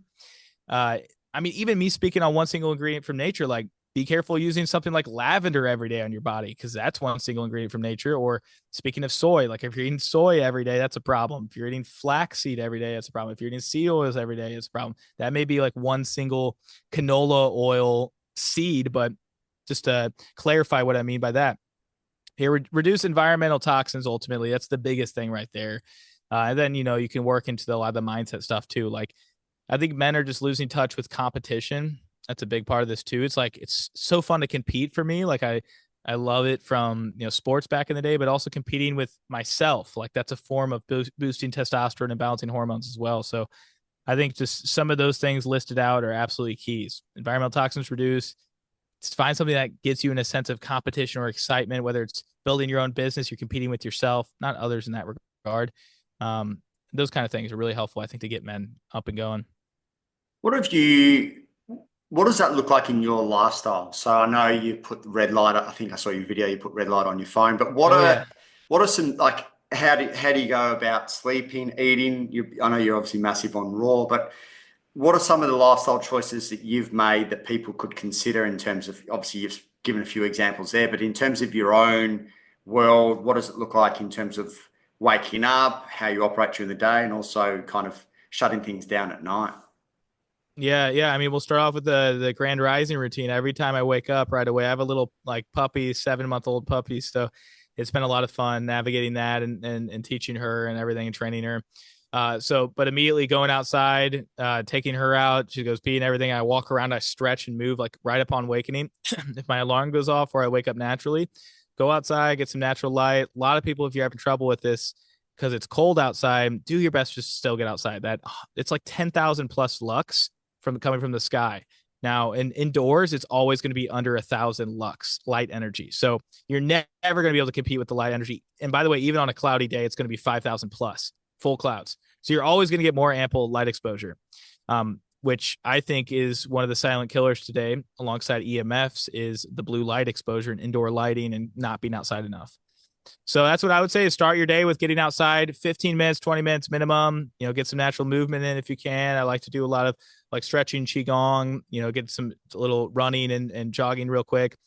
I mean, even me speaking on one single ingredient from nature, like be careful using something like lavender every day on your body, because that's one single ingredient from nature. Or speaking of soy, like if you're eating soy every day, that's a problem. If you're eating flaxseed every day, that's a problem. If you're eating seed oils every day, it's a problem. That may be like one single canola oil seed, but just to clarify what I mean by that. Here, reduce environmental toxins. Ultimately, that's the biggest thing right there. And then, you can work into a lot of the mindset stuff too. Like, I think men are just losing touch with competition. That's a big part of this too. It's like, it's so fun to compete for me. Like I love it from, sports back in the day, but also competing with myself. Like that's a form of boosting testosterone and balancing hormones as well. So I think just some of those things listed out are absolutely keys. Environmental toxins reduce. Find something that gets you in a sense of competition or excitement, whether it's building your own business, you're competing with yourself, not others in that regard. Those kind of things are really helpful, I think, to get men up and going. What does that look like in your lifestyle? So I know you put the red light, I think I saw your video, you put red light on your phone, but Oh yeah. what are some, like, how do you go about sleeping, eating? I know you're obviously massive on raw, but what are some of the lifestyle choices that you've made that people could consider in terms of, obviously you've given a few examples there, but in terms of your own world, what does it look like in terms of waking up, how you operate during the day, and also kind of shutting things down at night? Yeah. I mean, we'll start off with the grand rising routine. Every time I wake up right away, I have a little like puppy, 7-month-old puppy. So it's been a lot of fun navigating that and teaching her and everything and training her. But immediately going outside, taking her out, she goes pee and everything. I walk around, I stretch and move like right upon awakening. If my alarm goes off or I wake up naturally, go outside, get some natural light. A lot of people, if you're having trouble with this, because it's cold outside, do your best just to still get outside. That it's like 10,000 plus lux from coming from the sky. Now, indoors, it's always going to be under 1,000 lux light energy. So you're never going to be able to compete with the light energy. And by the way, even on a cloudy day, it's going to be 5,000 plus full clouds. So you're always going to get more ample light exposure, which I think is one of the silent killers today, alongside EMFs, is the blue light exposure and indoor lighting and not being outside enough. So that's what I would say is start your day with getting outside 15 minutes, 20 minutes minimum, get some natural movement in if you can. I like to do a lot of like stretching, qigong, get some little running and jogging real quick.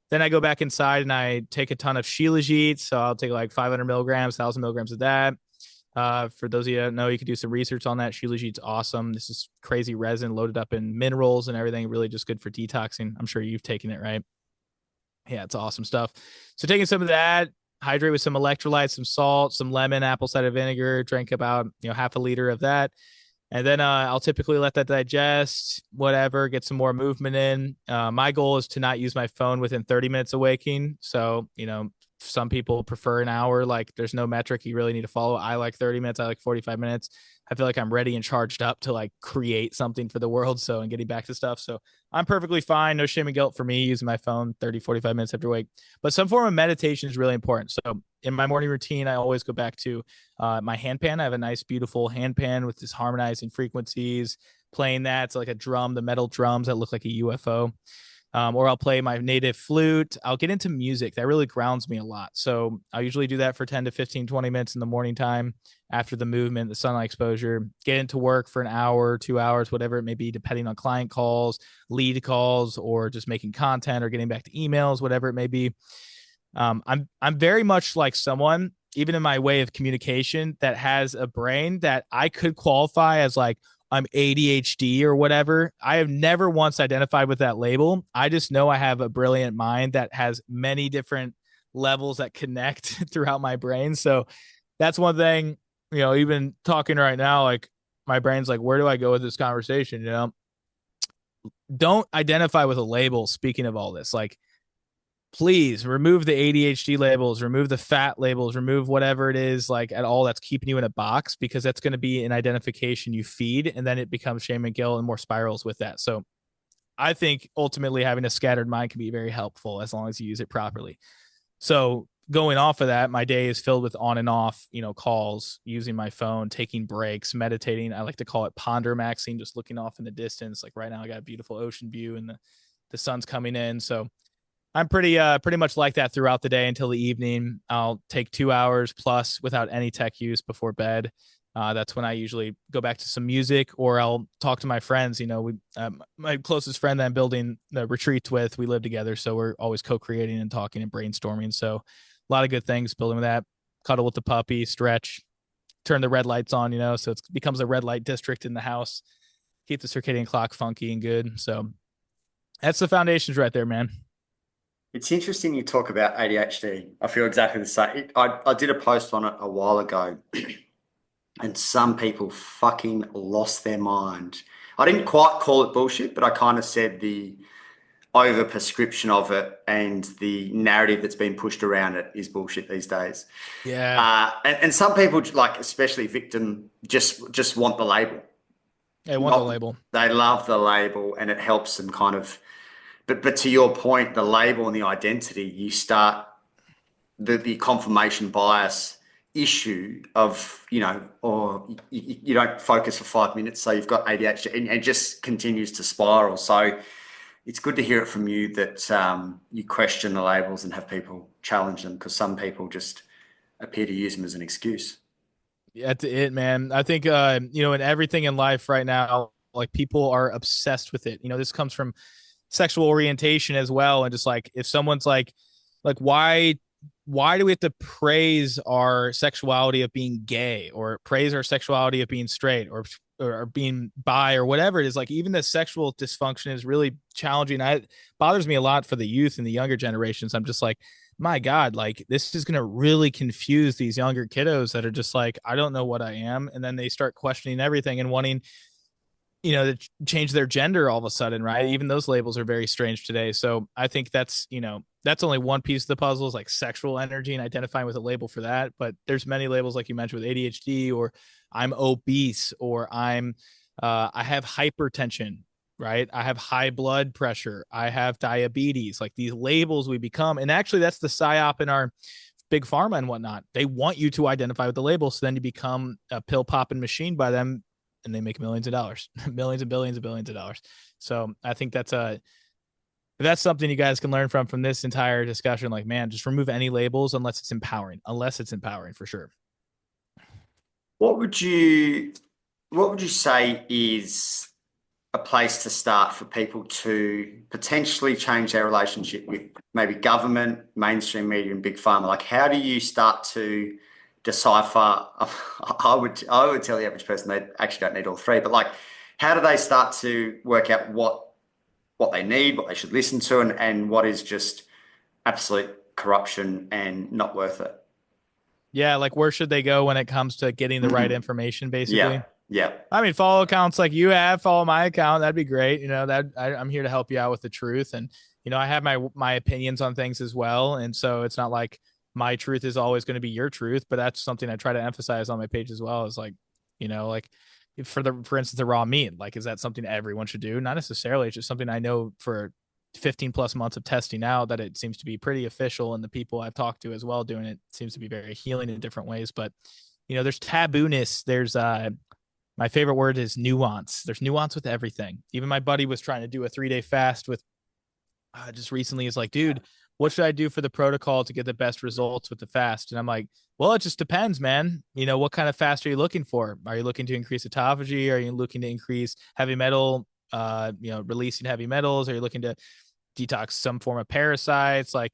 Then I go back inside and I take a ton of shilajit. So I'll take like 500 milligrams, 1,000 milligrams of that. For those of you that don't know, you can do some research on that. Shilajit's awesome. This is crazy resin loaded up in minerals and everything. Really just good for detoxing. I'm sure you've taken it, right? Yeah, it's awesome stuff. So taking some of that, hydrate with some electrolytes, some salt, some lemon, apple cider vinegar, drink about, half a liter of that. And then I'll typically let that digest, whatever, get some more movement in. My goal is to not use my phone within 30 minutes of waking. So, some people prefer an hour. Like there's no metric you really need to follow. I like 30 minutes. I like 45 minutes. I feel like I'm ready and charged up to like create something for the world. So, and getting back to stuff. So I'm perfectly fine. No shame and guilt for me using my phone 30, 45 minutes after wake, but some form of meditation is really important. So in my morning routine, I always go back to my handpan. I have a nice, beautiful handpan with this harmonizing frequencies, playing that. It's like a drum, the metal drums that look like a UFO. Or I'll play my native flute. I'll get into music. That really grounds me a lot. So I'll usually do that for 10 to 15, 20 minutes in the morning time after the movement, the sunlight exposure, get into work for an hour, 2 hours, whatever it may be, depending on client calls, lead calls, or just making content or getting back to emails, whatever it may be. I'm very much like someone, even in my way of communication, that has a brain that I could qualify as like, I'm ADHD or whatever. I have never once identified with that label. I just know I have a brilliant mind that has many different levels that connect throughout my brain. So that's one thing, even talking right now, like my brain's like, where do I go with this conversation? Don't identify with a label. Speaking of all this, like, please remove the ADHD labels, remove the fat labels, remove whatever it is like at all that's keeping you in a box, because that's going to be an identification you feed, and then it becomes shame and guilt and more spirals with that. So I think ultimately having a scattered mind can be very helpful as long as you use it properly. So going off of that, my day is filled with on and off, calls, using my phone, taking breaks, meditating. I like to call it ponder maxing, just looking off in the distance. Like right now I got a beautiful ocean view and the sun's coming in. So I'm pretty much like that throughout the day until the evening. I'll take 2 hours plus without any tech use before bed. That's when I usually go back to some music, or I'll talk to my friends. My closest friend that I'm building the retreats with, we live together, so we're always co-creating and talking and brainstorming. So a lot of good things building with that. Cuddle with the puppy, stretch, turn the red lights on. So it becomes a red light district in the house. Keep the circadian clock funky and good. So that's the foundations right there, man. It's interesting you talk about ADHD. I feel exactly the same. I did a post on it a while ago, and some people fucking lost their mind. I didn't quite call it bullshit, but I kind of said the over prescription of it and the narrative that's been pushed around it is bullshit these days. Yeah. And some people, like especially victim, just want the label. They want the label. They love the label, and it helps them kind of. But to your point, the label and the identity, you start the confirmation bias issue of, or you don't focus for 5 minutes, so you've got ADHD, and it just continues to spiral. So it's good to hear it from you that you question the labels and have people challenge them, because some people just appear to use them as an excuse. Yeah, that's it, man. I think, in everything in life right now, like people are obsessed with it. This comes from sexual orientation as well. And just like, if someone's like, why do we have to praise our sexuality of being gay, or praise our sexuality of being straight, or being bi, or whatever it is? Like, even the sexual dysfunction is really challenging. It bothers me a lot for the youth and the younger generations. I'm just like, my God, like this is going to really confuse these younger kiddos that are just like, I don't know what I am. And then they start questioning everything and wanting, to change their gender all of a sudden, right? Even those labels are very strange today. So I think that's only one piece of the puzzle, is like sexual energy and identifying with a label for that. But there's many labels, like you mentioned, with ADHD, or I'm obese, or I have hypertension, right? I have high blood pressure. I have diabetes. Like these labels we become, and actually that's the psyop in our big pharma and whatnot. They want you to identify with the label, so then you become a pill popping machine by them, and they make millions of dollars, millions and billions of billions of dollars. So I think that's something you guys can learn from this entire discussion. Like, man, just remove any labels unless it's empowering for sure. What would you say is a place to start for people to potentially change their relationship with maybe government, mainstream media, and big pharma? Like, how do you start to decipher? I would tell the average person they actually don't need all three, but like, how do they start to work out what they need, what they should listen to, and what is just absolute corruption and not worth it? Yeah, like where should they go when it comes to getting the right information, basically? Yeah. I mean, follow accounts like you have, follow my account. That'd be great. I'm here to help you out with the truth. And, I have my opinions on things as well. And so it's not like my truth is always going to be your truth, but that's something I try to emphasize on my page as well, is like, like for instance, the raw meat, like, is that something everyone should do? Not necessarily. It's just something I know for 15 plus months of testing out that it seems to be pretty official. And the people I've talked to as well doing it seems to be very healing in different ways. But, there's taboo-ness. There's, my favorite word is nuance. There's nuance with everything. Even my buddy was trying to do a 3-day fast with just recently. Is like, dude, what should I do for the protocol to get the best results with the fast? And I'm like, well, it just depends, man. What kind of fast are you looking for? Are you looking to increase autophagy? Are you looking to increase heavy metal, releasing heavy metals? Are you looking to detox some form of parasites? Like,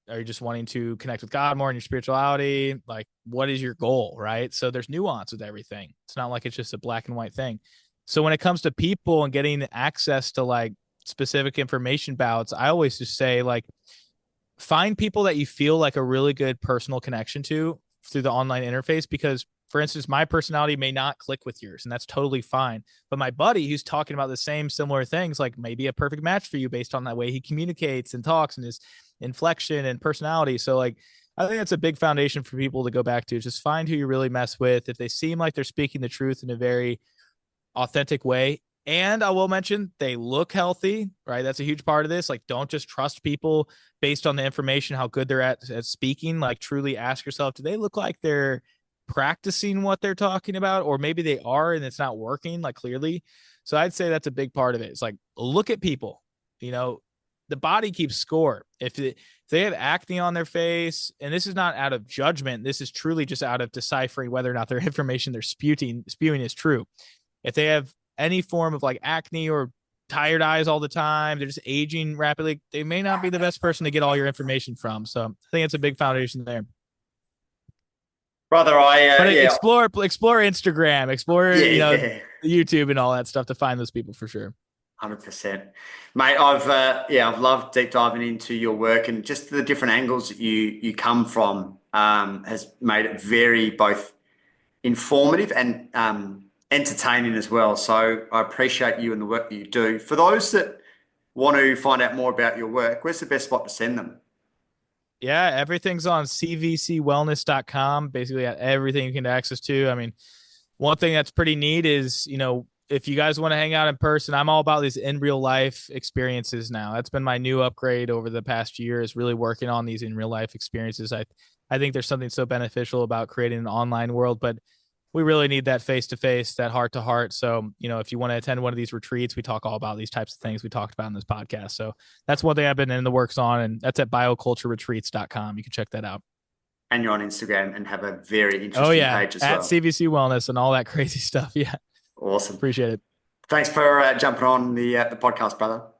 are you just wanting to connect with God more in your spirituality? Like, what is your goal, right? So there's nuance with everything. It's not like it's just a black and white thing. So when it comes to people and getting access to like specific information bouts, I always just say, like, find people that you feel like a really good personal connection to through the online interface. Because, for instance, my personality may not click with yours, and that's totally fine. But my buddy who's talking about the same similar things, like, may be a perfect match for you based on that way he communicates and talks and his inflection and personality. So, like, I think that's a big foundation for people to go back to. Just find who you really mess with. If they seem like they're speaking the truth in a very authentic way, And I will mention they look healthy, right? That's a huge part of this. Like, don't just trust people based on the information, how good they're at speaking. Like, truly ask yourself, do they look like they're practicing what they're talking about? Or maybe they are and it's not working, like, clearly. So I'd say that's a big part of it. It's like, look at people, you know, the body keeps score. If they have acne on their face, and this is not out of judgment, this is truly just out of deciphering whether or not their information they're spewing is true. If they have any form of like acne or tired eyes all the time, they're just aging rapidly, they may not be the best person to get all your information from. So I think it's a big foundation there. Brother, But yeah, explore Instagram, explore, yeah. YouTube and all that stuff to find those people for sure. 100%. Mate, I've loved deep diving into your work, and just the different angles that you come from has made it very both informative and entertaining as well. So I appreciate you and the work that you do. For those that want to find out more about your work, where's the best spot to send them? Yeah, everything's on cvcwellness.com. Basically, everything you can access to. I mean, one thing that's pretty neat is, if you guys want to hang out in person, I'm all about these in real life experiences now. That's been my new upgrade over the past year, is really working on these in real life experiences. I think there's something so beneficial about creating an online world, but we really need that face to face, that heart to heart. So, if you want to attend one of these retreats, we talk all about these types of things we talked about in this podcast. So that's one thing I've been in the works on, and that's at biocultureretreats.com. You can check that out. And you're on Instagram and have a very Oh interesting yeah, page as at well. CVC Wellness and all that crazy stuff. Yeah, Awesome. appreciate it. Thanks for jumping on the podcast, brother.